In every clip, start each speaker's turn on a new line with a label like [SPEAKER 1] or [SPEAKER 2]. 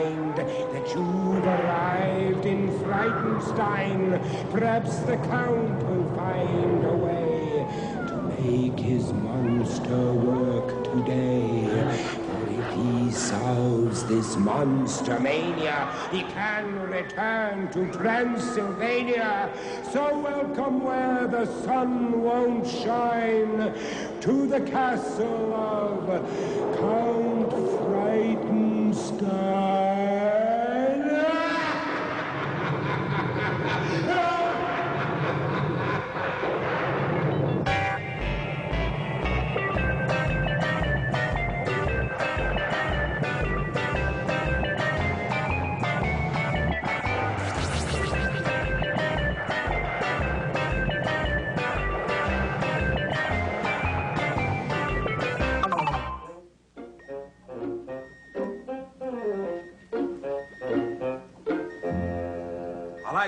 [SPEAKER 1] find that you've arrived in Frightenstein. Perhaps the Count will find a way to make his monster work today. For if he solves this monster mania, he can return to Transylvania. So welcome where the sun won't shine, to the castle of Count Frightenstein.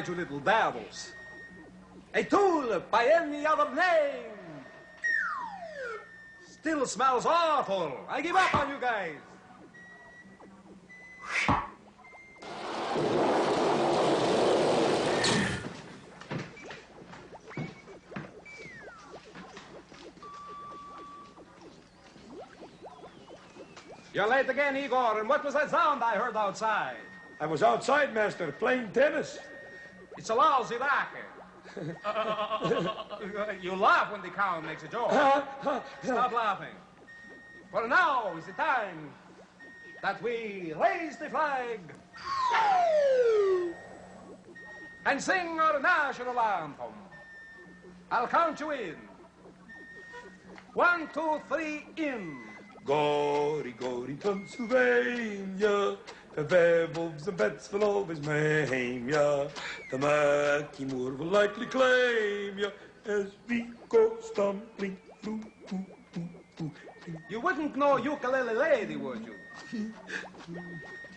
[SPEAKER 2] You little devils. A tulip by any other name still smells awful. I give up on you guys. You're late again, Igor. And what was that sound I heard outside?
[SPEAKER 3] I was outside, master, playing tennis.
[SPEAKER 2] It's a lousy racket. You laugh when the Count makes a joke. Stop laughing. For now is the time that we raise the flag and sing our national anthem. I'll count you in. 1, 2, 3, in.
[SPEAKER 3] Gory, gory, Pennsylvania. The werewolves and bats will always maim ya. The murky moor will likely claim ya as we go stumbling through.
[SPEAKER 2] You wouldn't know ukulele lady, would you?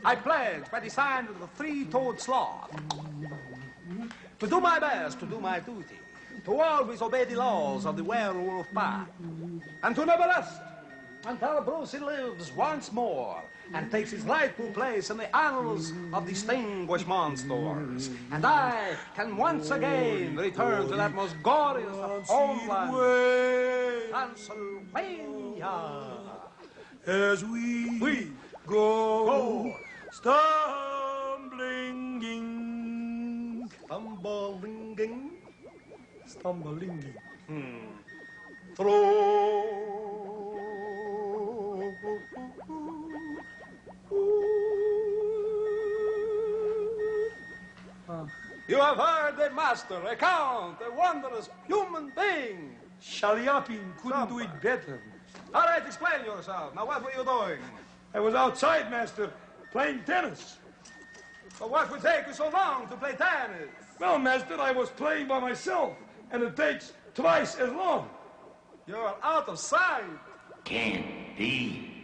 [SPEAKER 2] I pledge by the sign of the three-toed sloth to do my best to do my duty, to always obey the laws of the werewolf pack, and to never rest until Brucey lives once more and takes his rightful place in the annals of distinguished monsters. And I can once again return to that most glorious of homeland, Transylvania.
[SPEAKER 3] As we go stumbling, stumbling through.
[SPEAKER 2] You have heard the master, a count, a wondrous human being.
[SPEAKER 3] Shaliapin couldn't do it better.
[SPEAKER 2] All right, explain yourself. Now, what were you doing?
[SPEAKER 3] I was outside, master, playing tennis.
[SPEAKER 2] But what would take you so long to play tennis?
[SPEAKER 3] Well, master, I was playing by myself, and it takes twice as long.
[SPEAKER 2] You're out of sight.
[SPEAKER 1] Can't be.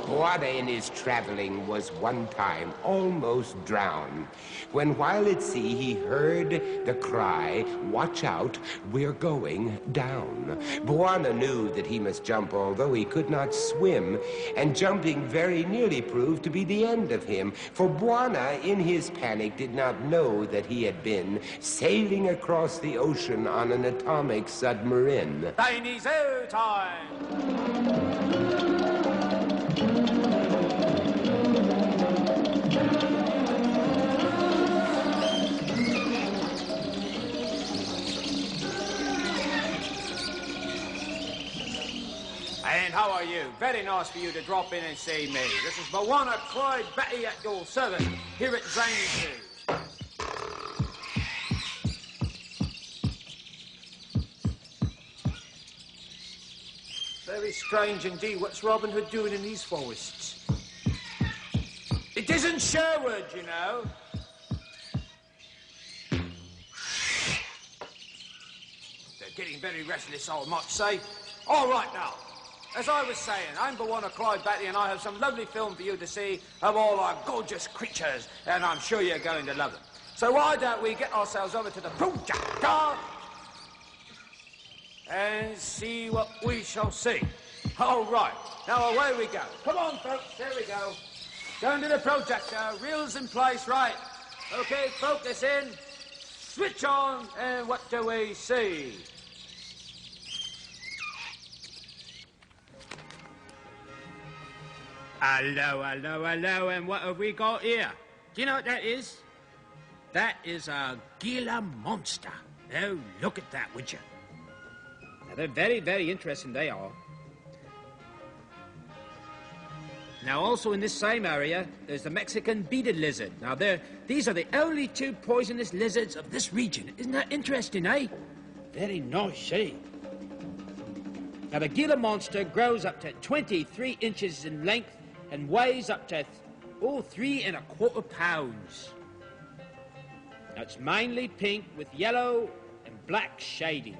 [SPEAKER 1] Buana in his traveling was one time almost drowned, when while at sea he heard the cry, "Watch out, we're going down." Buana knew that he must jump, although he could not swim, and jumping very nearly proved to be the end of him, for Buana, in his panic, did not know that he had been sailing across the ocean on an atomic submarine.
[SPEAKER 2] Tiny zoo time! And how are you? Very nice for you to drop in and see me. This is Bawana Clyde Batley at your service here at Zany Zoo. Very strange indeed. What's Robin Hood doing in these forests? It isn't Sherwood, you know. They're getting very restless, I might say. All right now. As I was saying, I'm Bawana Clyde Batley, and I have some lovely film for you to see of all our gorgeous creatures, and I'm sure you're going to love them. So why don't we get ourselves over to the projector and see what we shall see. All right. Now away we go. Come on, folks. Here we go. Down to the projector. Reels in place, right. Okay, focus in. Switch on, and what do we see?
[SPEAKER 4] Hello, hello, hello, and what have we got here? Do you know what that is? That is a Gila monster. Oh, look at that, would you? Now, they're very, very interesting, they are. Now, also in this same area, there's the Mexican beaded lizard. Now, these are the only two poisonous lizards of this region. Isn't that interesting, eh? Very nice, eh? Now, the Gila monster grows up to 23 inches in length and weighs up to 3¼ pounds. Now, it's mainly pink with yellow and black shading.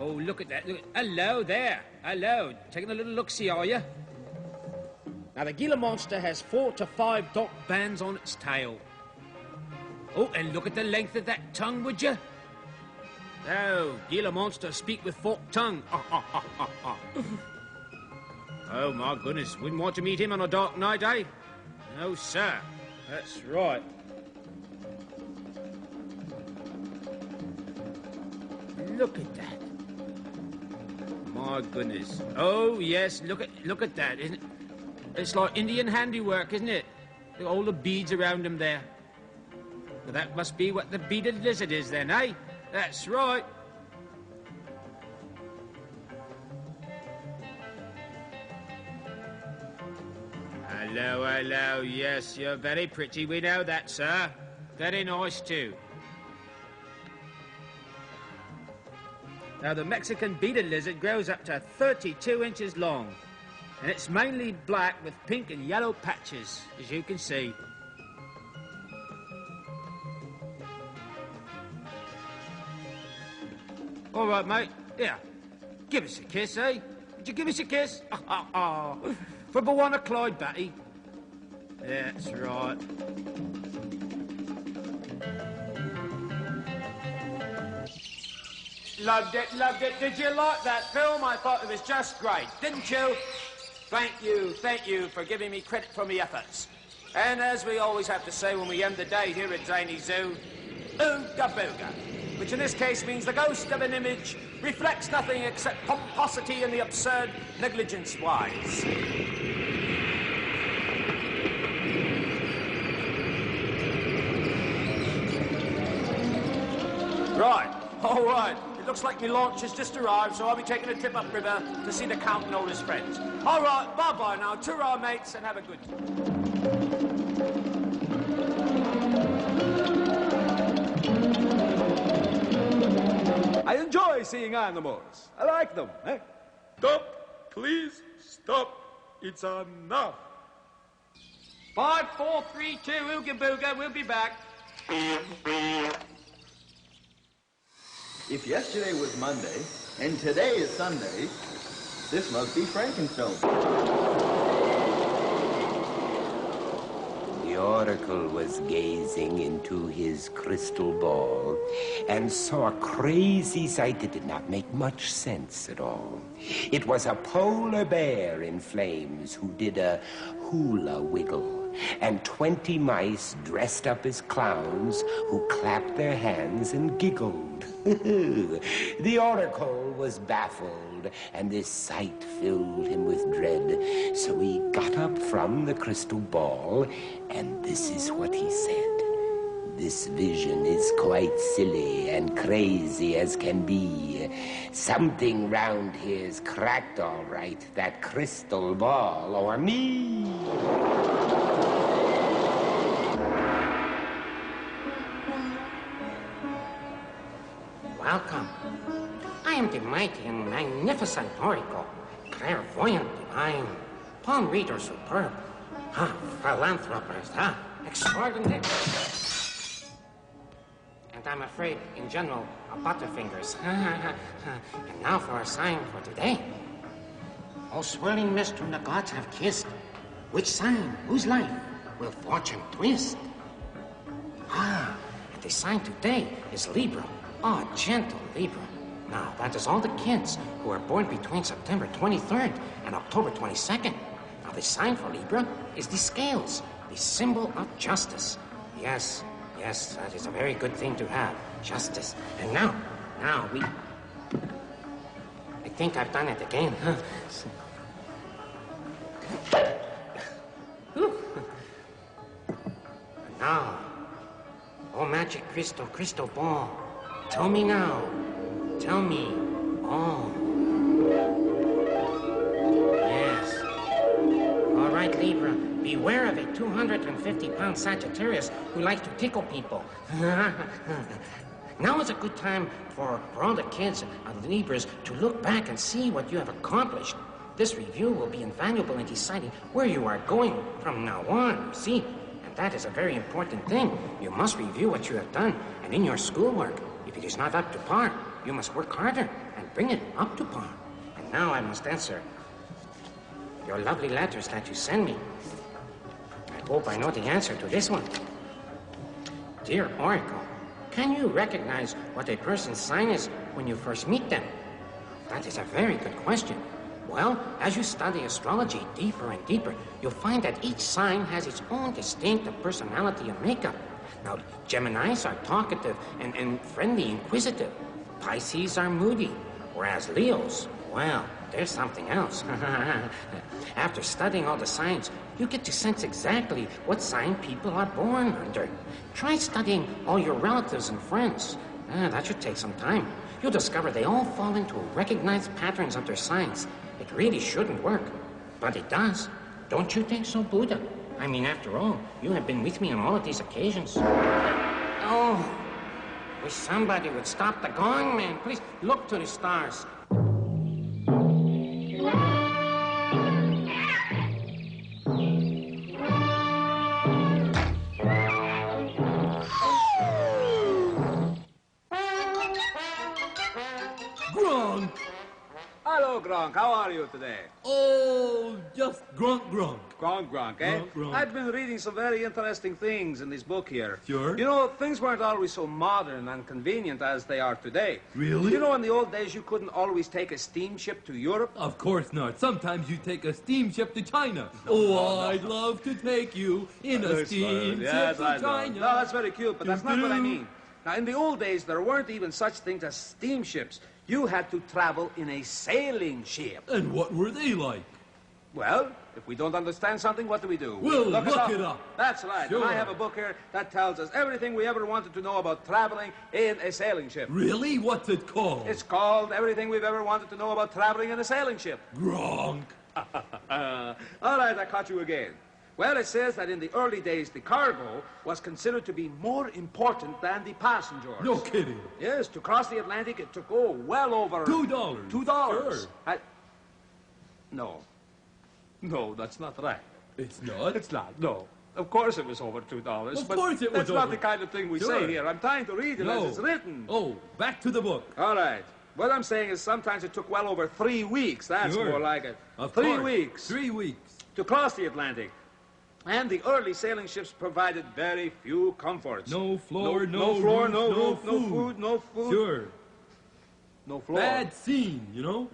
[SPEAKER 4] Oh, look at that. Look. Hello there. Hello. Taking a little look-see, are you? Now, the Gila monster has 4 to 5 dark bands on its tail. Oh, and look at the length of that tongue, would you? Oh, Gila monsters speak with forked tongue. Oh, my goodness. Wouldn't want to meet him on a dark night, eh? No, sir. That's right. Look at that. My goodness. Oh, yes, look at that. Isn't it? It's like Indian handiwork, isn't it? Look at all the beads around him there. Well, that must be what the beaded lizard is then, eh? That's right. Hello, hello. Yes, you're very pretty. We know that, sir. Very nice, too. Now, the Mexican beaded lizard grows up to 32 inches long, and it's mainly black with pink and yellow patches, as you can see. All right, mate. Here, give us a kiss, eh? Would you give us a kiss? For Bawana Clyde, Batty. That's right.
[SPEAKER 2] Loved it, loved it. Did you like that film? I thought it was just great, didn't you? Thank you for giving me credit for my efforts. And as we always have to say when we end the day here at Zany Zoo, ooga booga, which in this case means the ghost of an image reflects nothing except pomposity and the absurd negligence-wise. Right, all right. Looks like my launch has just arrived, so I'll be taking a trip upriver to see the Count and all his friends. All right, bye-bye now. Ta-ra, mates, and have a good time. I enjoy seeing animals. I like them, eh?
[SPEAKER 3] Stop, please, stop. It's enough.
[SPEAKER 2] 5, 4, 3, 2, ooga booga. We'll be back.
[SPEAKER 5] If yesterday was Monday, and today is Sunday, this must be Frankenstone.
[SPEAKER 1] The oracle was gazing into his crystal ball and saw a crazy sight that did not make much sense at all. It was a polar bear in flames who did a hula wiggle, and 20 mice dressed up as clowns who clapped their hands and giggled. The oracle was baffled, and this sight filled him with dread. So he got up from the crystal ball, and this is what he said. This vision is quite silly and crazy as can be. Something round here's cracked all right, that crystal ball or me.
[SPEAKER 6] Welcome. I am the mighty and magnificent Rico, clairvoyant divine, palm reader superb, philanthropist, extraordinary. And I'm afraid, in general, a butterfingers. And now for a sign for today. O swirling mist whom the gods have kissed, which sign, whose life, will fortune twist? And the sign today is Libra. Oh, gentle Libra, Now, that is all the kids who are born between September 23rd and October 22nd. Now, the sign for Libra is the scales, the symbol of justice. Yes, that is a very good thing to have, justice. And now we... I think I've done it again, huh? Now, oh, magic crystal ball, tell me now. Tell me. Oh. Yes. All right, Libra. Beware of a 250-pound Sagittarius who likes to tickle people. Now is a good time for all the kids of the Libras to look back and see what you have accomplished. This review will be invaluable in deciding where you are going from now on, see? And that is a very important thing. You must review what you have done, and in your schoolwork, if it is not up to par, you must work harder and bring it up to par. And now I must answer your lovely letters that you send me. I hope I know the answer to this one. Dear Oracle, can you recognize what a person's sign is when you first meet them? That is a very good question. Well, as you study astrology deeper and deeper, you'll find that each sign has its own distinctive personality and makeup. Now, Geminis are talkative and friendly, inquisitive. Pisces are moody, whereas Leos, well, there's something else. After studying all the signs, you get to sense exactly what sign people are born under. Try studying all your relatives and friends. That should take some time. You'll discover they all fall into recognized patterns of their signs. It really shouldn't work, but it does. Don't you think so, Buddha? I mean, after all, you have been with me on all of these occasions. Oh, wish somebody would stop the gong, man. Please, look to the stars.
[SPEAKER 2] Gronk! Hello, Gronk. How are you today?
[SPEAKER 3] Oh, just Gronk.
[SPEAKER 2] Gronk, eh?
[SPEAKER 3] Gronk.
[SPEAKER 2] I've been reading some very interesting things in this book here.
[SPEAKER 3] Sure.
[SPEAKER 2] You know, things weren't always so modern and convenient as they are today.
[SPEAKER 3] Really?
[SPEAKER 2] You know, in the old days, you couldn't always take a steamship to Europe.
[SPEAKER 3] Of course not. Sometimes you take a steamship to China. I'd love to take you in a steamship to China.
[SPEAKER 2] No, that's very cute, but that's not what I mean. Now, in the old days, there weren't even such things as steamships. You had to travel in a sailing ship.
[SPEAKER 3] And what were they like?
[SPEAKER 2] Well, if we don't understand something, what do we do?
[SPEAKER 3] We'll look it up.
[SPEAKER 2] That's right.
[SPEAKER 3] Sure.
[SPEAKER 2] And I have a book here that tells us everything we ever wanted to know about traveling in a sailing ship.
[SPEAKER 3] Really? What's it called?
[SPEAKER 2] It's called Everything We've Ever Wanted to Know About Traveling in a Sailing Ship.
[SPEAKER 3] Gronk.
[SPEAKER 2] All right, I caught you again. Well, it says that in the early days, the cargo was considered to be more important than the passengers.
[SPEAKER 3] No kidding.
[SPEAKER 2] Yes, to cross the Atlantic, it took, well over...
[SPEAKER 3] $2.
[SPEAKER 2] $2.
[SPEAKER 3] Sure.
[SPEAKER 2] No, that's not right.
[SPEAKER 3] It's not?
[SPEAKER 2] It's not, no. Of course it was over $2.
[SPEAKER 3] Of course it was
[SPEAKER 2] That's not
[SPEAKER 3] over.
[SPEAKER 2] the kind of thing we
[SPEAKER 3] Sure.
[SPEAKER 2] say here. I'm trying to read it as it's written.
[SPEAKER 3] Oh, back to the book.
[SPEAKER 2] All right. What I'm saying is sometimes it took well over 3 weeks. That's
[SPEAKER 3] Sure.
[SPEAKER 2] more like it.
[SPEAKER 3] Of
[SPEAKER 2] 3
[SPEAKER 3] course.
[SPEAKER 2] weeks.
[SPEAKER 3] 3 weeks.
[SPEAKER 2] To cross the Atlantic. And the early sailing ships provided very few comforts.
[SPEAKER 3] No floor,
[SPEAKER 2] no floor,
[SPEAKER 3] roof,
[SPEAKER 2] no roof, no
[SPEAKER 3] food.
[SPEAKER 2] food, no food.
[SPEAKER 3] Sure.
[SPEAKER 2] No floor.
[SPEAKER 3] Bad scene, you know?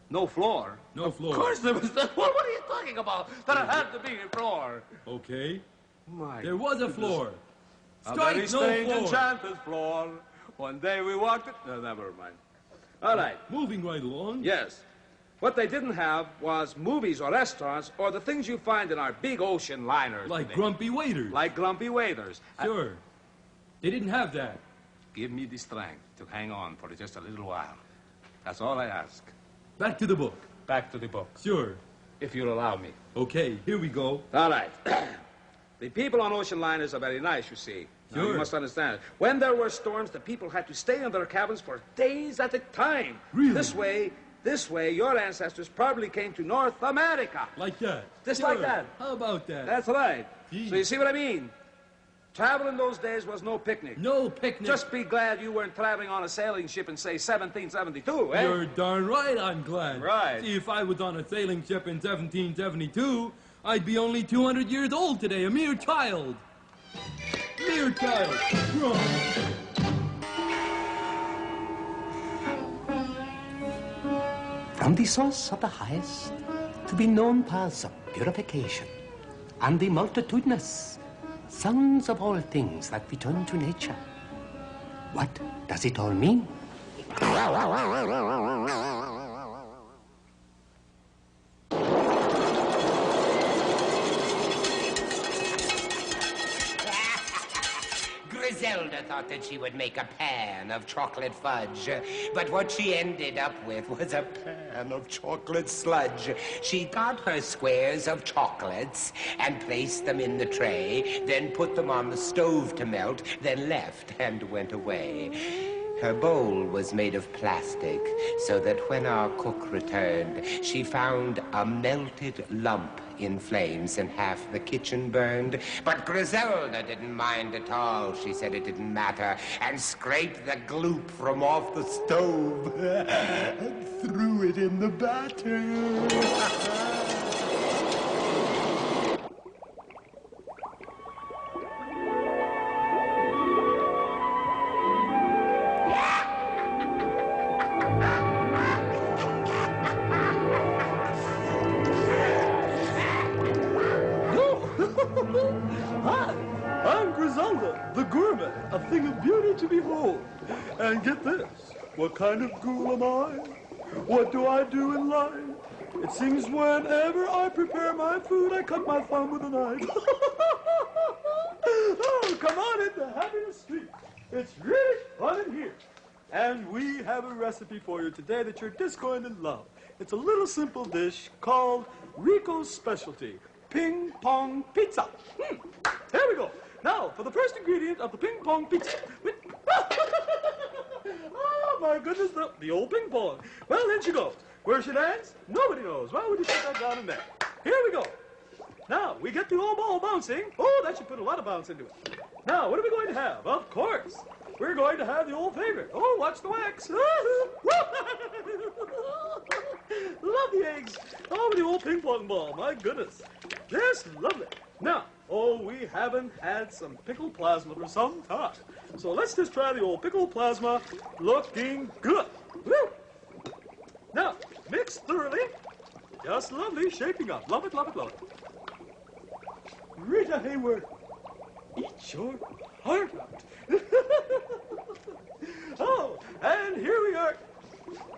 [SPEAKER 2] No floor.
[SPEAKER 3] No floor.
[SPEAKER 2] Of course there was no. What are you talking about? That it had to be a floor.
[SPEAKER 3] Okay.
[SPEAKER 2] My
[SPEAKER 3] There was a floor.
[SPEAKER 2] A
[SPEAKER 3] Strike
[SPEAKER 2] very
[SPEAKER 3] no
[SPEAKER 2] strange,
[SPEAKER 3] floor.
[SPEAKER 2] enchanted floor. One day we walked it. No, never mind. All right.
[SPEAKER 3] Moving right along.
[SPEAKER 2] Yes. What they didn't have was movies or restaurants or the things you find in our big ocean liners.
[SPEAKER 3] Like
[SPEAKER 2] today.
[SPEAKER 3] grumpy waiters.
[SPEAKER 2] Like grumpy waiters.
[SPEAKER 3] Sure. They didn't have that.
[SPEAKER 2] Give me the strength to hang on for just a little while. That's all I ask.
[SPEAKER 3] Back to the book.
[SPEAKER 2] Back to the book,
[SPEAKER 3] Sure.
[SPEAKER 2] if you'll allow me.
[SPEAKER 3] Okay, here we go.
[SPEAKER 2] All right. The people on ocean liners are very nice, you see. Now, you
[SPEAKER 3] Sure.
[SPEAKER 2] must understand. When there were storms, the people had to stay in their cabins for days at a time.
[SPEAKER 3] Really?
[SPEAKER 2] This way, your ancestors probably came to North America.
[SPEAKER 3] Like that.
[SPEAKER 2] Just
[SPEAKER 3] Sure.
[SPEAKER 2] like that.
[SPEAKER 3] How about that?
[SPEAKER 2] That's right.
[SPEAKER 3] Gee.
[SPEAKER 2] So you see what I mean? Travel in those days was no picnic.
[SPEAKER 3] No picnic.
[SPEAKER 2] Just be glad you weren't traveling on a sailing ship in, say, 1772, eh?
[SPEAKER 3] You're darn right I'm glad.
[SPEAKER 2] Right.
[SPEAKER 3] See, if I was on a sailing ship in 1772, I'd be only 200 years old today, a mere child. Mere child. Gronk.
[SPEAKER 7] from the source of the highest, to be known paths of purification, and the multitudinous sounds of all things that return to nature. What does it all mean?
[SPEAKER 8] Griselda thought that she would make a pan of chocolate fudge, but what she ended up with was a pan of chocolate sludge. She got her squares of chocolates and placed them in the tray, then put them on the stove to melt, then left and went away. Her bowl was made of plastic, so that when our cook returned, she found a melted lump in flames and half the kitchen burned. But Griselda didn't mind at all. She said it didn't matter, and scraped the gloop from off the stove and threw it in the batter.
[SPEAKER 3] Hi, I'm Griselda, the gourmet, a thing of beauty to behold. And get this, what kind of ghoul am I? What do I do in life? It seems whenever I prepare my food, I cut my thumb with a knife. Oh, come on in to Happiness Street. It's really fun in here. And we have a recipe for you today that you're just going to love. It's a little simple dish called Rico's specialty, ping pong pizza. Here we go. Now, for the first ingredient of the ping pong pizza. Oh, my goodness, the old ping pong. Well, then she goes. Where she lands, nobody knows. Why would you put that down in there? Here we go. Now, we get the old ball bouncing. Oh, that should put a lot of bounce into it. Now, what are we going to have? Of course, we're going to have the old favorite. Oh, watch the wax. Love the eggs. Oh, the old ping pong ball. My goodness. Yes, lovely. Now, oh, we haven't had some pickled plasma for some time. So let's just try the old pickled plasma. Looking good. Woo! Now, mix thoroughly. Just lovely, shaping up. Love it, love it, love it. Rita Hayward, eat your heart out. Oh, and here we are.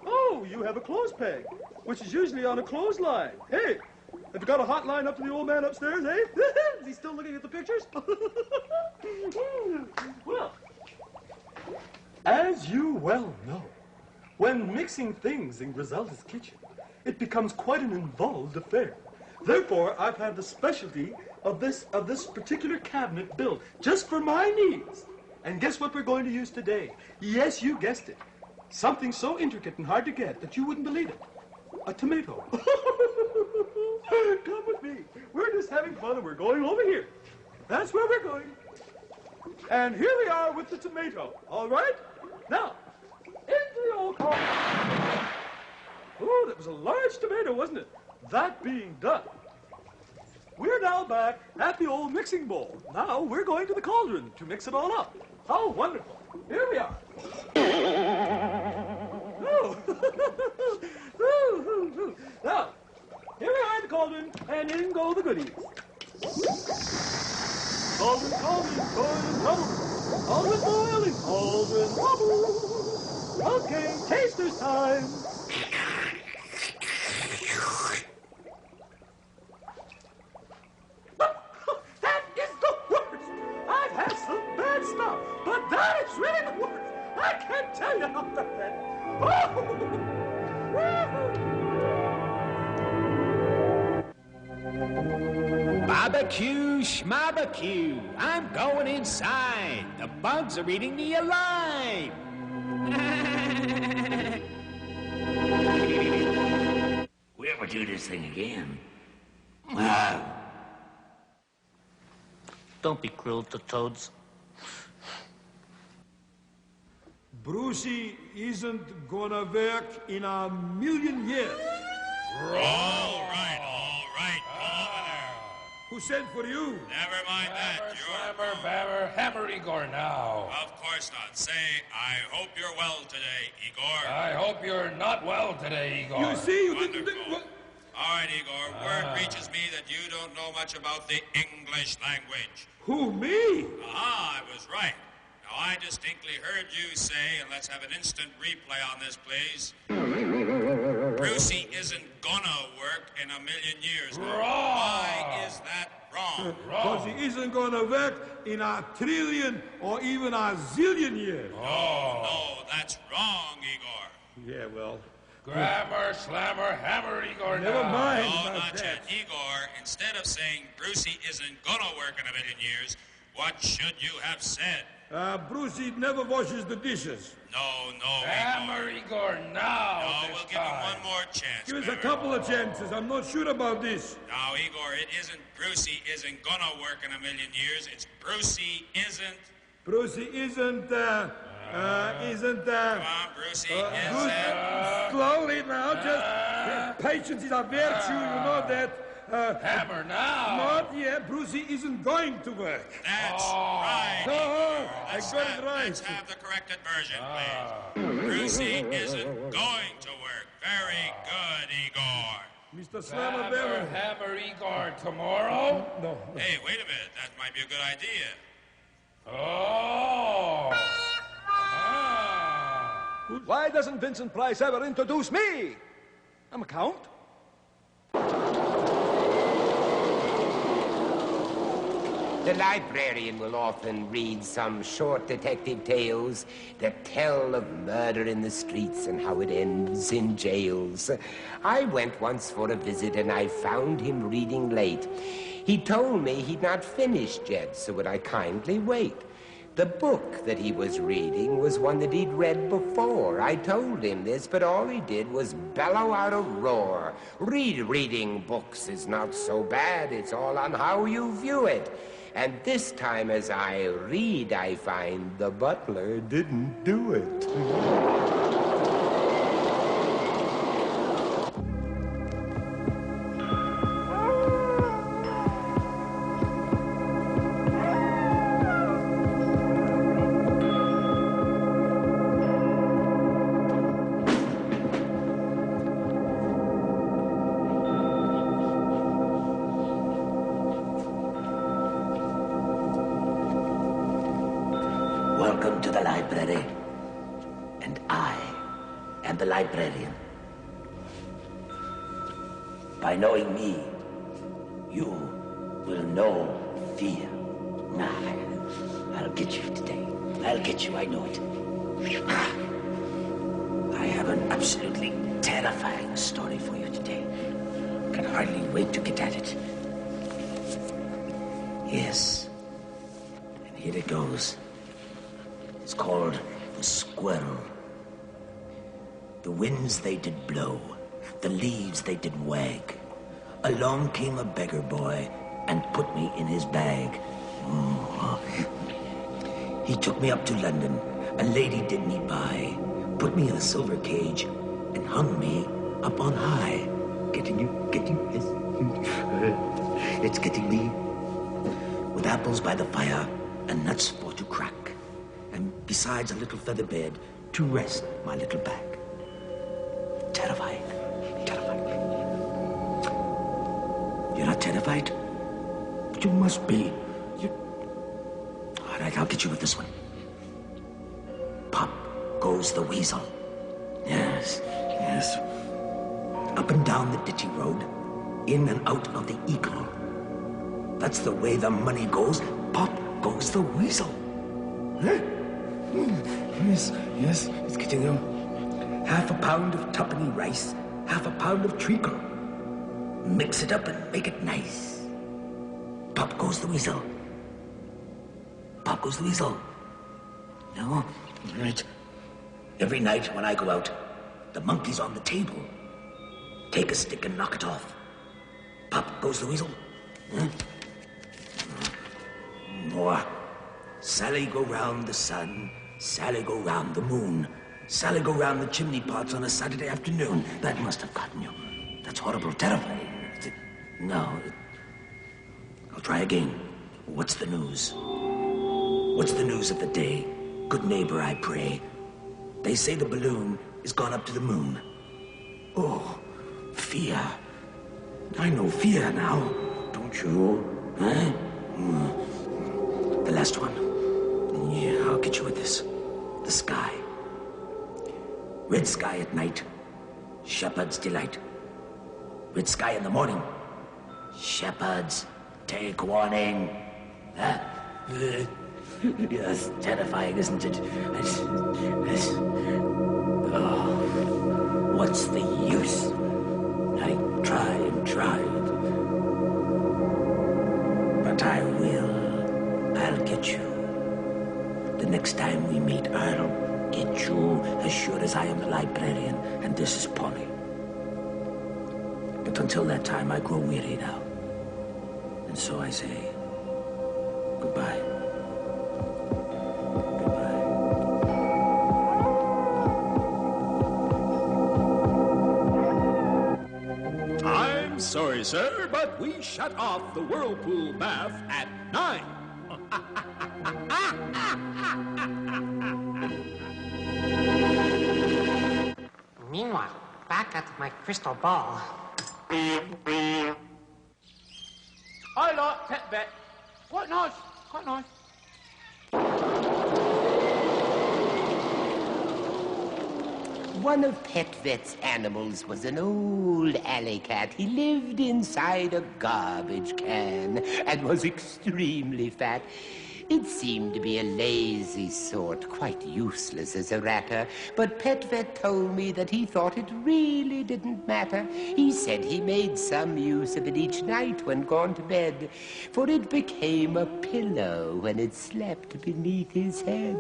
[SPEAKER 3] Oh, you have a clothes peg, which is usually on a clothesline. Hey, have you got a hotline up to the old man upstairs, eh? Is he still looking at the pictures? Well, as you well know, when mixing things in Griselda's kitchen, it becomes quite an involved affair. Therefore, I've had the specialty of this particular cabinet built just for my needs. And guess what we're going to use today? Yes, you guessed it. Something so intricate and hard to get that you wouldn't believe it. A tomato. Come with me. We're just having fun and we're going over here. That's where we're going. And here we are with the tomato. All right? Now, into the old car. Oh, that was a large tomato, wasn't it? That being done, we're now back at the old mixing bowl. Now we're going to the cauldron to mix it all up. How wonderful. Here we are. Oh. Now, here we are at the cauldron, and in go the goodies. Cauldron, cauldron, boiling bubble. Cauldron boiling, cauldron bubble. Okay, taster's time. That is the worst. I've had some bad stuff, but that is really the worst. I can't tell you how bad that is.
[SPEAKER 4] Barbecue, schmarbecue. I'm going inside. The bugs are eating me alive.
[SPEAKER 9] We ever do this thing again?
[SPEAKER 7] Don't be cruel to toads.
[SPEAKER 3] Brucey isn't gonna work in a million years.
[SPEAKER 9] All right.
[SPEAKER 3] Who sent for you?
[SPEAKER 10] Never mind that.
[SPEAKER 3] Slammer, babber, hammer Igor now.
[SPEAKER 10] Of course not. Say, I hope you're well today, Igor.
[SPEAKER 3] I hope you're not well today, Igor. You see, you didn't...
[SPEAKER 10] All right, Igor. Word reaches me that you don't know much about the English language.
[SPEAKER 3] Who, me?
[SPEAKER 10] Ah, I was right. Now, I distinctly heard you say, and let's have an instant replay on this, please. Brucey isn't gonna work in a million years. Now, why is that wrong?
[SPEAKER 3] Because he isn't gonna work in a trillion or even a zillion years.
[SPEAKER 10] No, that's wrong, Igor.
[SPEAKER 3] Yeah, well... Grammar, slammer, hammer, Igor. Never mind.
[SPEAKER 10] No, not yet. Igor, instead of saying Brucey isn't gonna work in a million years, what should you have said?
[SPEAKER 3] Brucey never washes the dishes.
[SPEAKER 10] No,
[SPEAKER 3] Hammer, Igor, now.
[SPEAKER 10] No, we'll give him one more chance.
[SPEAKER 3] Give us a couple of chances. I'm not sure about this.
[SPEAKER 10] Now, Igor, it isn't Brucey isn't gonna work in a million years. It's Brucey isn't.
[SPEAKER 3] Brucey isn't,
[SPEAKER 10] Come on, Brucey isn't.
[SPEAKER 3] Slowly now, just... patience is a virtue, you know that. Hammer now. Not yet. Brucey isn't going to work.
[SPEAKER 10] That's right.
[SPEAKER 3] No, I got it right.
[SPEAKER 10] Let's have the corrected version, please. Brucey isn't going to work. Very good, Igor.
[SPEAKER 3] Mr. Slammer Bear. Hammer Igor tomorrow? No.
[SPEAKER 10] Hey, wait a minute. That might be a good idea.
[SPEAKER 2] Why doesn't Vincent Price ever introduce me? I'm a count.
[SPEAKER 8] The librarian will often read some short detective tales that tell of murder in the streets and how it ends in jails. I went once for a visit and I found him reading late. He told me he'd not finished yet, so would I kindly wait. The book that he was reading was one that he'd read before. I told him this, but all he did was bellow out a roar. Reading books is not so bad. It's all on how you view it. And this time as I read, I find the butler didn't do it.
[SPEAKER 9] Welcome to the library. And I am the librarian. By knowing me, you will know fear. I'll get you today. I'll get you, I know it. I have an absolutely terrifying story for you today. I can hardly wait to get at it. Yes. And here it goes. It's called The Squirrel. The winds they did blow, the leaves they did wag. Along came a beggar boy and put me in his bag. He took me up to London. A lady did me by, put me in a silver cage and hung me up on high. Getting you, yes. It's getting me. With apples by the fire and nuts for to crack. And besides a little feather bed to rest my little back. Terrifying. You're not terrified? But you must be. All right, I'll get you with this one. Pop goes the weasel. Yes. Up and down the ditty road, in and out of the Eagle. That's the way the money goes. Pop goes the weasel. Huh? Yes, it's getting them. Half a pound of tuppenny rice, half a pound of treacle. Mix it up and make it nice. Pop goes the weasel. Pop goes the weasel. No? Right. Every night when I go out, the monkey's on the table. Take a stick and knock it off. Pop goes the weasel. Huh? More. Sally go round the sun, Sally go round the moon, Sally go round the chimney pots on a Saturday afternoon. That must have gotten you. That's horrible, terrifying. No. I'll try again. What's the news? What's the news of the day? Good neighbor, I pray. They say the balloon has gone up to the moon. Oh, fear. I know fear now, don't you? Huh? The last one. Yeah, I'll get you with this. The sky. Red sky at night. Shepherd's delight. Red sky in the morning. Shepherds, take warning. Yes, terrifying, isn't it? Oh, what's the use? I try and try. But I will. I'll get you. The next time we meet, I'll get you as sure as I am the librarian and this is Polly. But until that time, I grow weary now. And so I say, goodbye.
[SPEAKER 11] I'm sorry, sir, but we shut off the whirlpool bath at 9.
[SPEAKER 6] Meanwhile, back at my crystal ball.
[SPEAKER 2] I like pet vet. Quite nice, quite nice.
[SPEAKER 8] One of Pet Vet's animals was an old alley cat. He lived inside a garbage can and was extremely fat. It seemed to be a lazy sort, quite useless as a ratter, but Pet Vet told me that he thought it really didn't matter. He said he made some use of it each night when gone to bed, for it became a pillow when it slept beneath his head.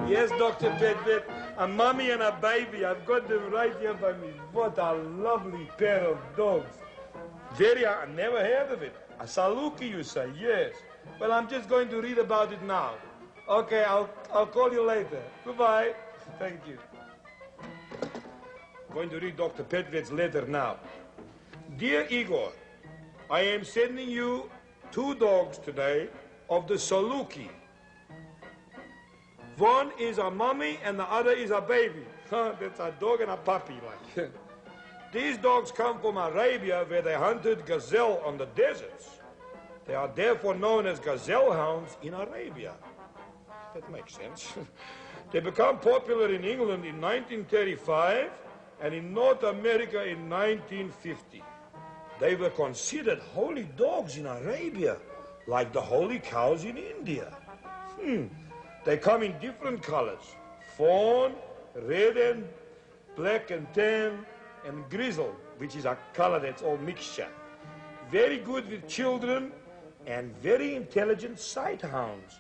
[SPEAKER 3] Yes, Dr. Pet-Vet, a mommy and a baby. I've got them right here by me. What a lovely pair of dogs. I never heard of it. A Saluki, you say? Yes. Well, I'm just going to read about it now. Okay, I'll call you later. Goodbye. Thank you. I'm going to read Dr. Pet-Vet's letter now. Dear Igor, I am sending you 2 dogs today of the Saluki. One is a mommy and the other is a baby. That's a dog and a puppy, like. These dogs come from Arabia, where they hunted gazelle on the deserts. They are therefore known as gazelle hounds in Arabia. That makes sense. They became popular in England in 1935 and in North America in 1950. They were considered holy dogs in Arabia, like the holy cows in India. They come in different colors: fawn, red and black and tan, and grizzle, which is a color that's all mixture. Very good with children and very intelligent sight hounds.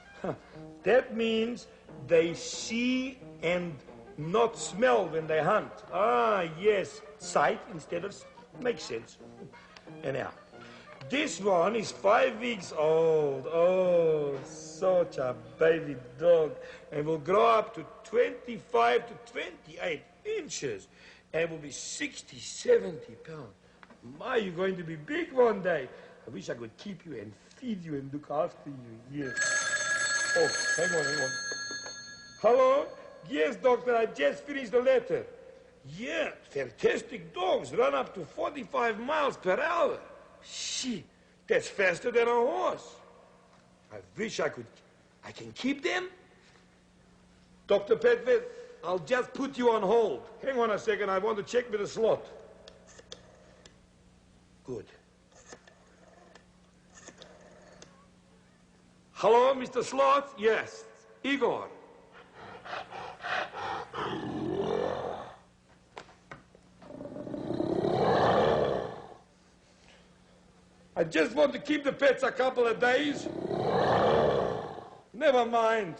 [SPEAKER 3] That means they see and not smell when they hunt. Ah, yes, sight instead of... Makes sense. Anyhow, this one is 5 weeks old. Oh, such a baby dog. And will grow up to 25 to 28 inches. And will be 60, 70 pounds. My, you're going to be big one day. I wish I could keep you and feed you and look after you. Yes. Oh, hang on. Hello? Yes, doctor, I just finished the letter. Yeah, fantastic dogs. Run up to 45 miles per hour. Shit, that's faster than a horse. I wish I can keep them. Dr. Pet-Vet, I'll just put you on hold. Hang on a second, I want to check with the slot. Good. Hello, Mr. Sloth? Yes, Igor. I just want to keep the pets a couple of days. Never mind.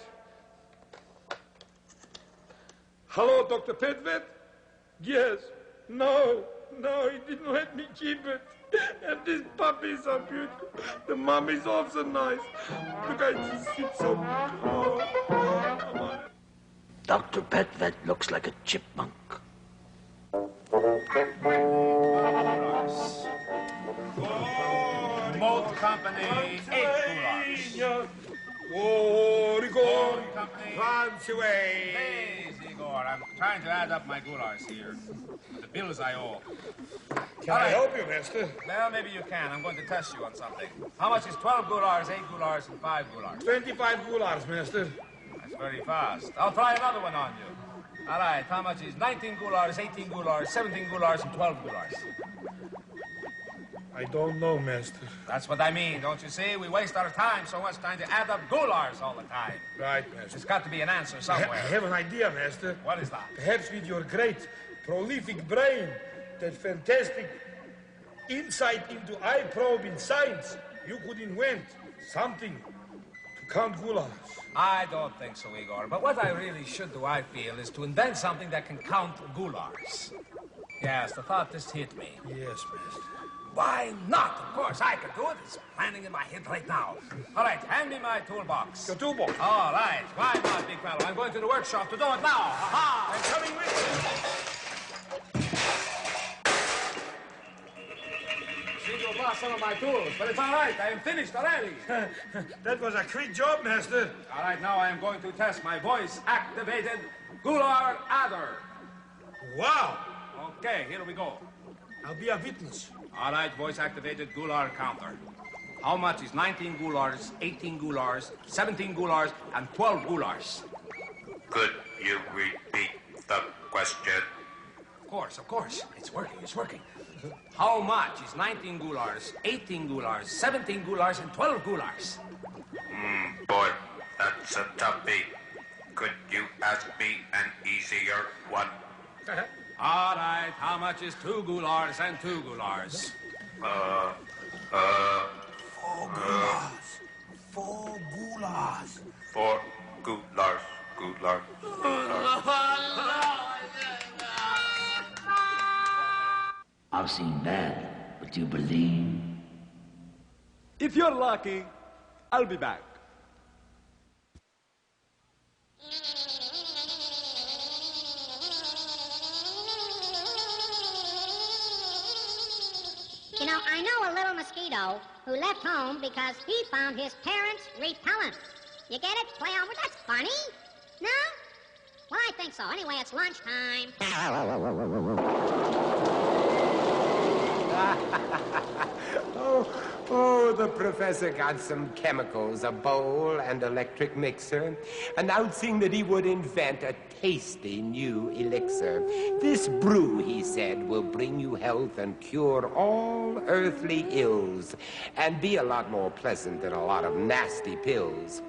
[SPEAKER 3] Hello, Dr. Pet-Vet? Yes. No, he didn't let me keep it. And this puppy is so beautiful. The mom is also nice. Look, I just sit so... Oh.
[SPEAKER 9] Dr. Pet-Vet looks like a chipmunk.
[SPEAKER 4] Boat Company, 8 goulash.
[SPEAKER 3] Oh, Rico.
[SPEAKER 4] Boat Company.
[SPEAKER 1] Prance away.
[SPEAKER 4] Please, Igor, I'm trying to add up my goulash here. The bills I owe.
[SPEAKER 3] Can I help you, master?
[SPEAKER 4] Well, maybe you can. I'm going to test you on something. How much is 12 goulash, 8 goulash, and 5 goulash?
[SPEAKER 3] 25 goulash, master.
[SPEAKER 4] That's very fast. I'll try another one on you. All right, how much is 19 goulash, 18 goulash, 17 goulash, and 12 goulash?
[SPEAKER 3] I don't know, master.
[SPEAKER 4] That's what I mean, don't you see? We waste our time so much trying to add up goulash all the time.
[SPEAKER 3] Right, master.
[SPEAKER 4] There's got to be an answer somewhere.
[SPEAKER 3] I have an idea, master.
[SPEAKER 4] What is that?
[SPEAKER 3] Perhaps with your great, prolific brain, that fantastic insight into eye-probing science, you could invent something to count goulash.
[SPEAKER 4] I don't think so, Igor. But what I really should do, I feel, is to invent something that can count goulash. Yes, the thought just hit me.
[SPEAKER 3] Yes, master.
[SPEAKER 4] Why not? Of course, I can do it. It's planning in my head right now. All right, hand me my toolbox.
[SPEAKER 3] Your toolbox?
[SPEAKER 4] All right. Why not, big fellow? I'm going to the workshop to do it now. Ha-ha!
[SPEAKER 3] I'm coming with
[SPEAKER 4] you. Seem to have lost some of my tools, but it's all right. I am finished already.
[SPEAKER 3] That was a quick job, master.
[SPEAKER 4] All right, now I am going to test my voice-activated Gular adder.
[SPEAKER 3] Wow.
[SPEAKER 4] Okay, here we go.
[SPEAKER 3] I'll be a witness.
[SPEAKER 4] All right, voice-activated Gular counter. How much is 19 goulars, 18 goulars, 17 goulars, and 12 goulars?
[SPEAKER 10] Could you repeat the question?
[SPEAKER 4] Of course. It's working. How much is 19 goulars, 18 goulars, 17 goulars, and 12 goulars?
[SPEAKER 10] Boy, that's a toughie. Could you ask me an easier one?
[SPEAKER 4] All right, how much is 2 goulars and 2 goulars?
[SPEAKER 1] 4 goulars. 4 goulars.
[SPEAKER 10] 4 goulars.
[SPEAKER 9] I've seen bad, but you believe?
[SPEAKER 2] If you're lucky, I'll be back.
[SPEAKER 12] You know, I know a little mosquito who left home because he found his parents repellent. You get it? Play on. Well, that's funny. No? Well, I think so. Anyway, it's lunchtime.
[SPEAKER 8] Oh, the professor got some chemicals, a bowl and electric mixer, announcing that he would invent a tasty new elixir. This brew, he said, will bring you health and cure all earthly ills and be a lot more pleasant than a lot of nasty pills.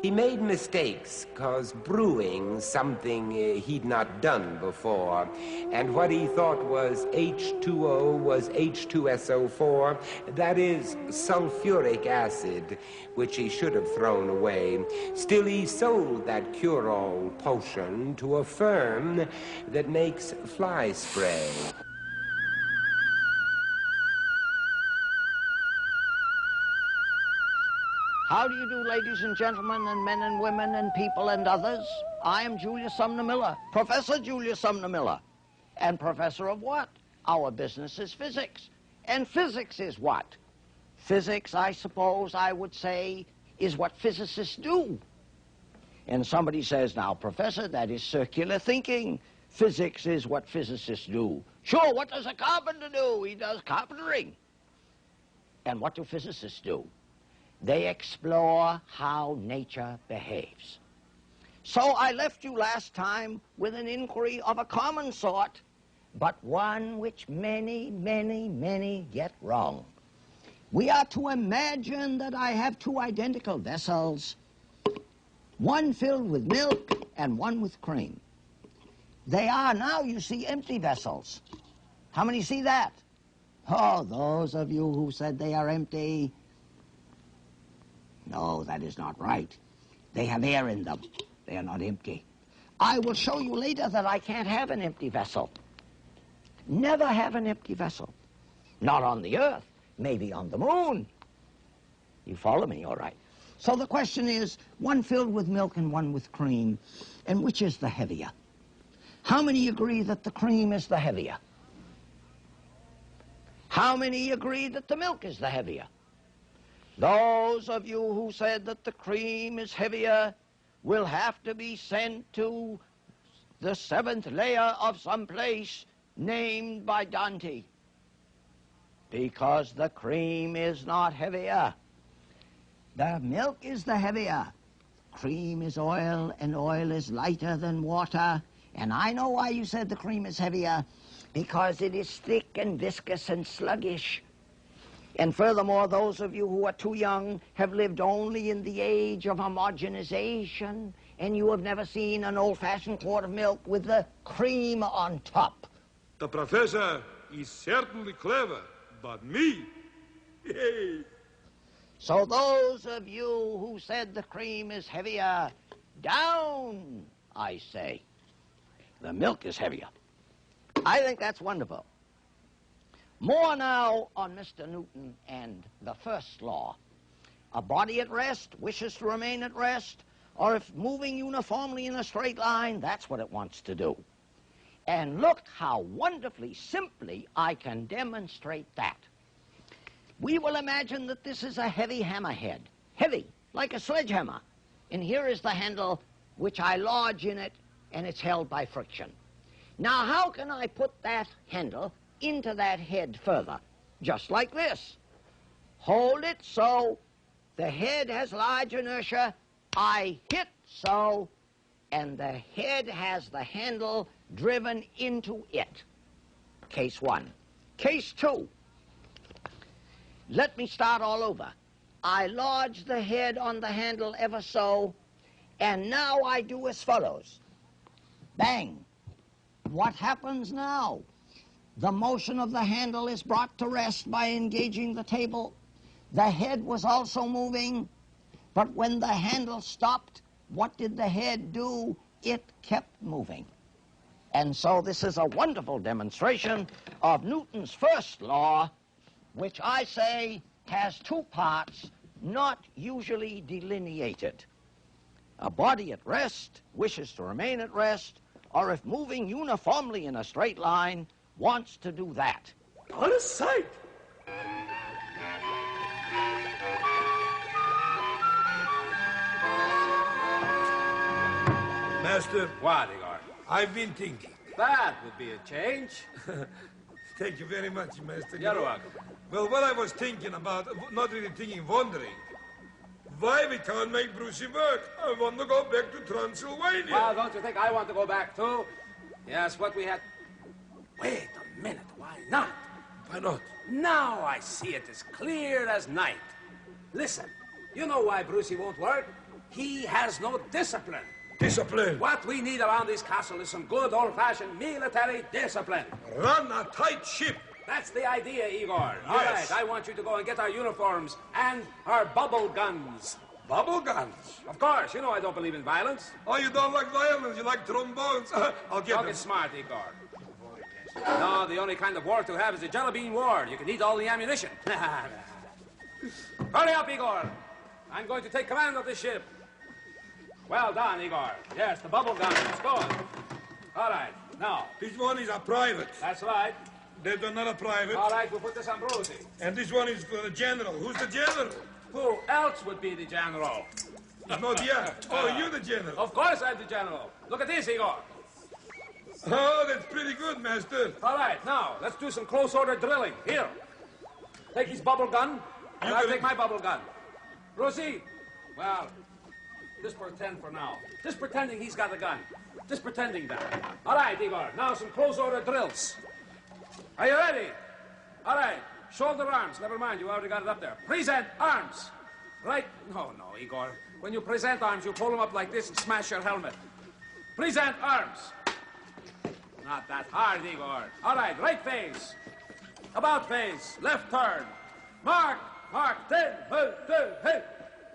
[SPEAKER 8] He made mistakes, 'cause brewing something he'd not done before, and what he thought was H2O was H2SO4, that is sulfuric acid, which he should have thrown away. Still, he sold that cure-all potion to a firm that makes fly spray.
[SPEAKER 13] How do you do, ladies and gentlemen, and men and women and people and others? I am Julius Sumner Miller, Professor Julius Sumner Miller. And professor of what? Our business is physics. And physics is what? Physics, I suppose I would say, is what physicists do. And somebody says, now, Professor, that is circular thinking. Physics is what physicists do. Sure, what does a carpenter do? He does carpentering. And what do physicists do? They explore how nature behaves. So I left you last time with an inquiry of a common sort, but one which many, many, many get wrong. We are to imagine that I have 2 identical vessels, one filled with milk and one with cream. They are now, you see, empty vessels. How many see that? Oh, those of you who said they are empty. No, that is not right. They have air in them. They are not empty. I will show you later that I can't have an empty vessel. Never have an empty vessel. Not on the Earth, maybe on the moon. You follow me, all right. So the question is, one filled with milk and one with cream, and which is the heavier? How many agree that the cream is the heavier? How many agree that the milk is the heavier? Those of you who said that the cream is heavier will have to be sent to the 7th layer of some place named by Dante, because the cream is not heavier. The milk is the heavier. Cream is oil, and oil is lighter than water. And I know why you said the cream is heavier, because it is thick and viscous and sluggish. And furthermore, those of you who are too young have lived only in the age of homogenization, and you have never seen an old-fashioned quart of milk with the cream on top.
[SPEAKER 3] The professor is certainly clever, but me, hey.
[SPEAKER 13] So those of you who said the cream is heavier, down, I say. The milk is heavier. I think that's wonderful. More now on Mr. Newton and the first law. A body at rest wishes to remain at rest, or if moving uniformly in a straight line, that's what it wants to do. And look how wonderfully simply I can demonstrate that. We will imagine that this is a heavy hammerhead, heavy, like a sledgehammer. And here is the handle which I lodge in it, and it's held by friction. Now, how can I put that handle into that head further? Just like this. Hold it so the head has large inertia. I hit so, and the head has the handle driven into it. Case 1. Case 2. Let me start all over. I lodge the head on the handle ever so, and now I do as follows. Bang. What happens now? The motion of the handle is brought to rest by engaging the table. The head was also moving, but when the handle stopped, what did the head do? It kept moving. And so this is a wonderful demonstration of Newton's first law, which I say has two parts not usually delineated. A body at rest wishes to remain at rest, or if moving uniformly in a straight line, wants to do that.
[SPEAKER 3] What a sight! Master.
[SPEAKER 2] What, Igor?
[SPEAKER 3] I've been thinking.
[SPEAKER 2] That would be a change.
[SPEAKER 3] Thank you very much, Master.
[SPEAKER 2] You're welcome.
[SPEAKER 3] Well, what I was thinking about, not really thinking, wondering, why we can't make Brucey work? I want to go back to Transylvania.
[SPEAKER 2] Well, don't you think I want to go back, too? Yes, what we had... Wait a minute, why not?
[SPEAKER 3] Why not?
[SPEAKER 2] Now I see it as clear as night. Listen, you know why Brucey won't work? He has no discipline.
[SPEAKER 3] Discipline?
[SPEAKER 2] What we need around this castle is some good old-fashioned military discipline.
[SPEAKER 3] Run a tight ship.
[SPEAKER 2] That's the idea, Igor.
[SPEAKER 3] Yes.
[SPEAKER 2] All right, I want you to go and get our uniforms and our bubble guns.
[SPEAKER 3] Bubble guns?
[SPEAKER 2] Of course, you know I don't believe in violence.
[SPEAKER 3] Oh, you don't like violence, you like trombones. I'll get them.
[SPEAKER 2] Don't get smart, Igor. No, the only kind of war to have is a jelly bean war. You can eat all the ammunition. Hurry up, Igor. I'm going to take command of this ship. Well done, Igor. Yes, the bubble gun. Let's go. All right, now.
[SPEAKER 3] This one is a private.
[SPEAKER 2] That's right.
[SPEAKER 3] There's another private.
[SPEAKER 2] All right, we'll put this on Brucey.
[SPEAKER 3] And this one is for the general. Who's the general?
[SPEAKER 2] Who else would be the general?
[SPEAKER 3] Not yet. Oh, you're the general.
[SPEAKER 2] Of course I'm the general. Look at this, Igor.
[SPEAKER 3] Oh, that's pretty good, Master.
[SPEAKER 2] All right, now, let's do some close order drilling. Here. Take his bubble gun, and I'll take my bubble gun. Brucey, well, just pretend for now. Just pretending he's got a gun. Just pretending that. All right, Igor, now some close order drills. Are you ready? All right, shoulder arms. Never mind, you already got it up there. Present arms. Right? No, Igor. When you present arms, you pull them up like this and smash your helmet. Present arms. Not that hard, Igor. All right, right face. About face. Left turn. Mark. 10, 2, hey.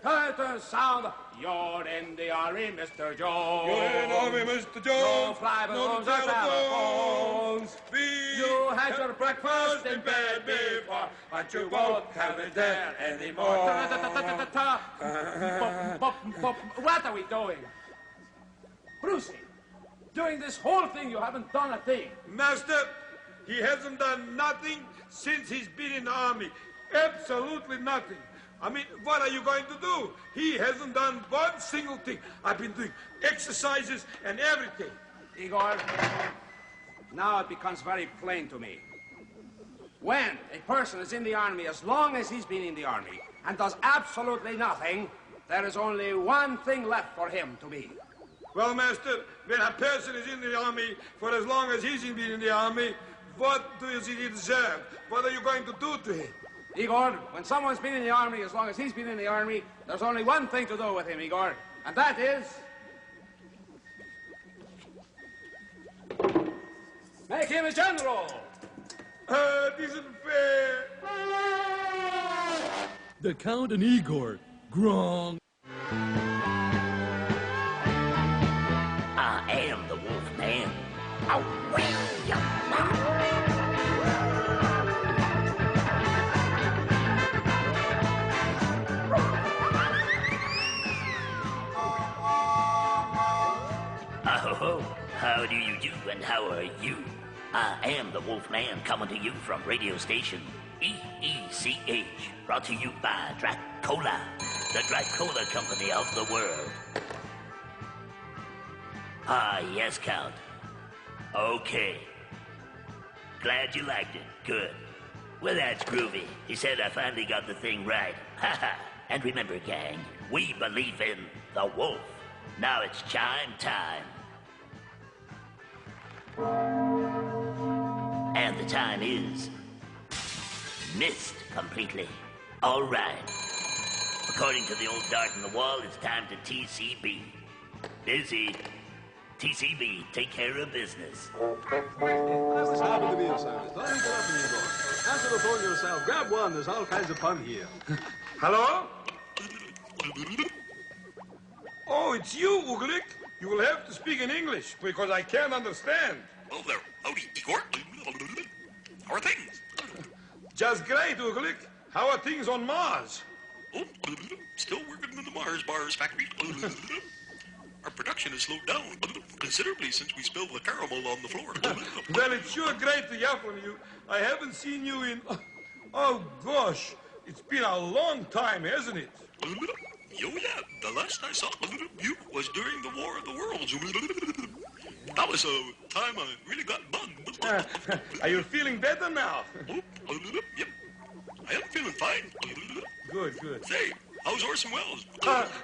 [SPEAKER 2] Turn sound. You're in the army, Mr. Jones.
[SPEAKER 3] You're in the army, Mr. Jones.
[SPEAKER 2] No fly balloons or telephones. You had your breakfast in bed before, but you won't have it there anymore. What are we doing? Brucey, during this whole thing, you haven't done a thing.
[SPEAKER 3] Master, he hasn't done nothing since he's been in the army. Absolutely nothing. I mean, what are you going to do? He hasn't done one single thing. I've been doing exercises and everything.
[SPEAKER 2] Igor, now it becomes very plain to me. When a person is in the army, as long as he's been in the army, and does absolutely nothing, there is only one thing left for him to be.
[SPEAKER 3] Well, Master, when a person is in the army for as long as he's been in the army, what does he deserve? What are you going to do to him?
[SPEAKER 2] Igor, when someone's been in the army as long as he's been in the army, there's only one thing to do with him, Igor, and that is... make him a general!
[SPEAKER 3] It isn't fair!
[SPEAKER 11] The Count and Igor. Grong.
[SPEAKER 14] I am the Wolfman. Oh, how do you do and how are you? I am the Wolfman coming to you from radio station EECH, brought to you by Dracola, the Dracola company of the world. Ah, yes, Count. Okay. Glad you liked it. Good. Well, that's groovy. He said I finally got the thing right. Ha ha. And remember, gang, we believe in the wolf. Now it's chime time. And the time is... missed completely. All right. According to the old dart in the wall, it's time to TCB. Busy. TCB, take care of business.
[SPEAKER 2] How's this happen to be, Osiris? Don't interrupt me, Igor. Answer the phone yourself. Grab one. There's all kinds of fun here.
[SPEAKER 3] Hello? Oh, it's you, Uglik. You will have to speak in English, because I can't understand.
[SPEAKER 10] Oh, there. Howdy, Igor. How are things?
[SPEAKER 3] Just great, Uglik. How are things on Mars?
[SPEAKER 10] Oh, still working in the Mars bars factory. Our production has slowed down considerably since we spilled the caramel on the floor.
[SPEAKER 3] Well, it's sure great to hear from you. I haven't seen you in... oh, gosh. It's been a long time, hasn't it?
[SPEAKER 10] Oh, yeah. The last I saw you was during the War of the Worlds. That was a time I really got bugged.
[SPEAKER 3] Are you feeling better now?
[SPEAKER 10] Yep. I am feeling fine.
[SPEAKER 3] Good, good.
[SPEAKER 10] Say, how's Orson Welles?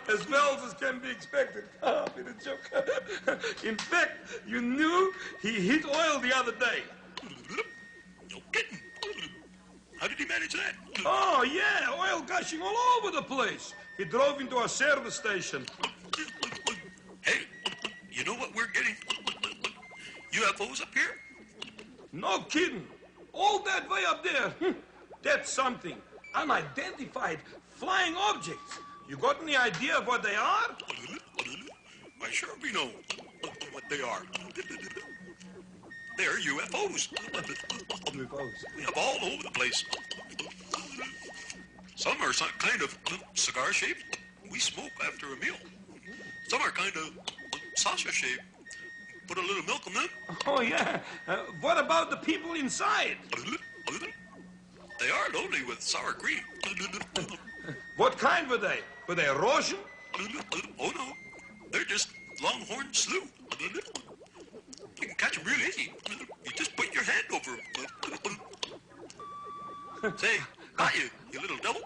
[SPEAKER 3] As well as can be expected. Been a joke. In fact, you knew he hit oil the other day.
[SPEAKER 10] No kidding. How did he manage that?
[SPEAKER 3] Oh, yeah, oil gushing all over the place. He drove into a service station.
[SPEAKER 10] Hey, you know what we're getting? UFOs up here?
[SPEAKER 3] No kidding. All that way up there. That's something. Unidentified flying objects. You got any idea of what they are?
[SPEAKER 10] I sure we know what they are. They're UFOs.
[SPEAKER 3] UFOs.
[SPEAKER 10] We have all over the place. Some are some kind of cigar shaped. We smoke after a meal. Some are kind of saucer shaped. Put a little milk in them.
[SPEAKER 3] Oh, yeah. What about the people inside?
[SPEAKER 10] They are loaded with sour cream.
[SPEAKER 3] What kind were they? Were they Russian?
[SPEAKER 10] Oh, no. They're just longhorn slew. You can catch them real easy. You just put your hand over them. Say, got you, you little devil.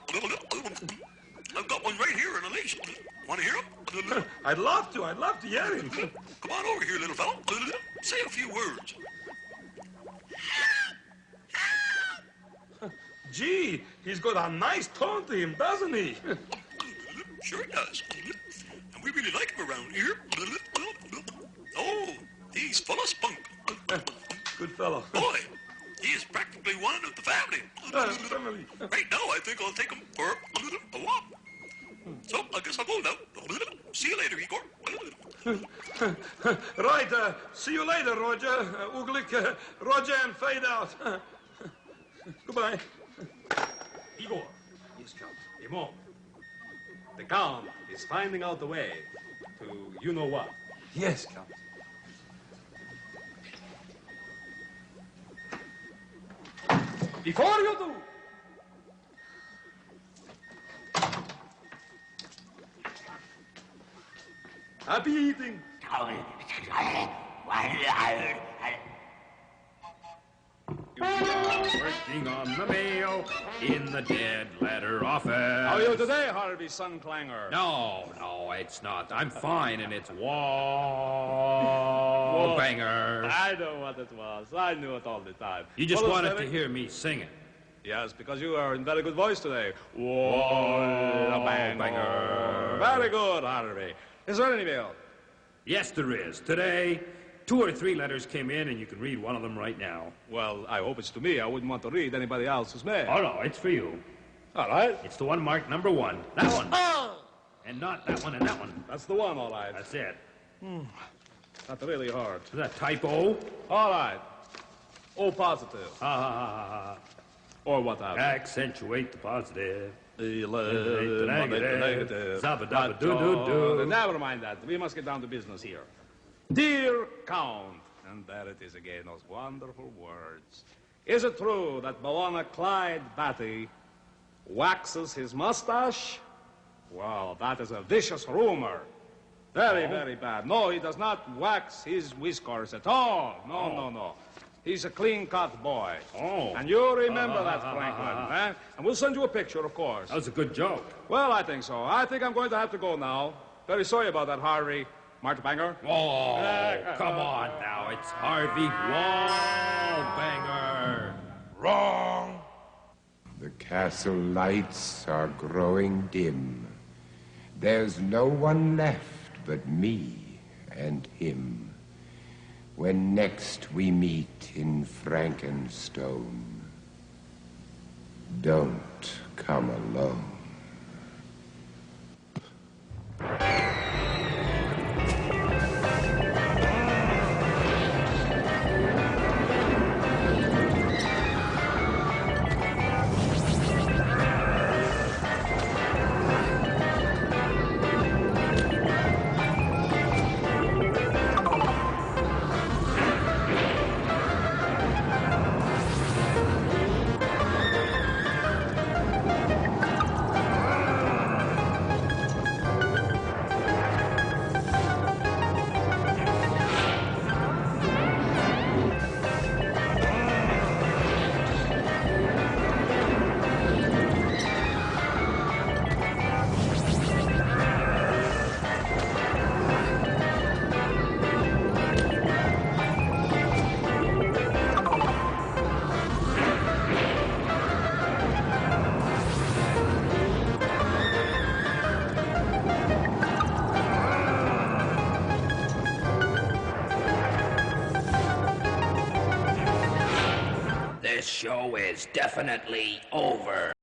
[SPEAKER 10] I've got one right here in a leash. Want to hear him?
[SPEAKER 3] I'd love to hear him.
[SPEAKER 10] Come on over here, little fellow. Say a few words.
[SPEAKER 3] Gee, he's got a nice tone to him, doesn't he?
[SPEAKER 10] Sure he does. And we really like him around here. Oh, he's full of spunk.
[SPEAKER 3] Good fellow.
[SPEAKER 10] Boy, he is practically one of the family.
[SPEAKER 3] Family.
[SPEAKER 10] Right now, I think I'll take him for a walk. So, I guess I'll go now. See you later, Igor.
[SPEAKER 3] Right, see you later, Roger. Uglik, Roger, and fade out. Goodbye.
[SPEAKER 2] Igor. Yes, Count. A moment. The Count is finding out the way to you-know-what.
[SPEAKER 3] Yes, Count.
[SPEAKER 2] Before you do,
[SPEAKER 3] Happy eating.
[SPEAKER 11] We are working on the mail in the dead letter office.
[SPEAKER 2] How are you today, Harvey Sunclanger?
[SPEAKER 11] No, it's not. I'm fine, and it's wall banger.
[SPEAKER 2] I know what it was. I knew it all the time.
[SPEAKER 11] You just
[SPEAKER 2] Well,
[SPEAKER 11] wanted to hear me sing it.
[SPEAKER 2] Yes, because you are in very good voice today. Wall banger. Very good, Harvey. Is there any mail?
[SPEAKER 11] Yes, there is. Today, 2 or 3 letters came in, and you can read one of them right now.
[SPEAKER 2] Well, I hope it's to me. I wouldn't want to read anybody else's mail.
[SPEAKER 11] Oh, no, it's for you.
[SPEAKER 2] All right.
[SPEAKER 11] It's the one marked number 1. That one. Oh! And not that one and that one.
[SPEAKER 2] That's the one, all right.
[SPEAKER 11] That's it.
[SPEAKER 2] Not really hard.
[SPEAKER 11] Is that typo?
[SPEAKER 2] All right. O positive. Or what have you.
[SPEAKER 11] Accentuate the positive.
[SPEAKER 2] Eliminate
[SPEAKER 11] the negative. Zabba-dabba-doo-doo-doo.
[SPEAKER 2] Never mind that. We must get down to business here. Dear Count, and there it is again, those wonderful words. Is it true that Bawana Clyde Batty waxes his mustache? Well, that is a vicious rumor. Very, very bad. No, he does not wax his whiskers at all. No. He's a clean-cut boy.
[SPEAKER 11] Oh.
[SPEAKER 2] And you remember that, Franklin, eh? And we'll send you a picture, of course.
[SPEAKER 11] That was a good joke.
[SPEAKER 2] Well, I think so. I think I'm going to have to go now. Very sorry about that, Harvey. Marchbanger.
[SPEAKER 11] Oh, come on now. It's Harvey Wallbanger.
[SPEAKER 1] Wrong. The castle lights are growing dim. There's no one left but me and him. When next we meet in Frankenstone, don't come alone.
[SPEAKER 9] This show is definitely over.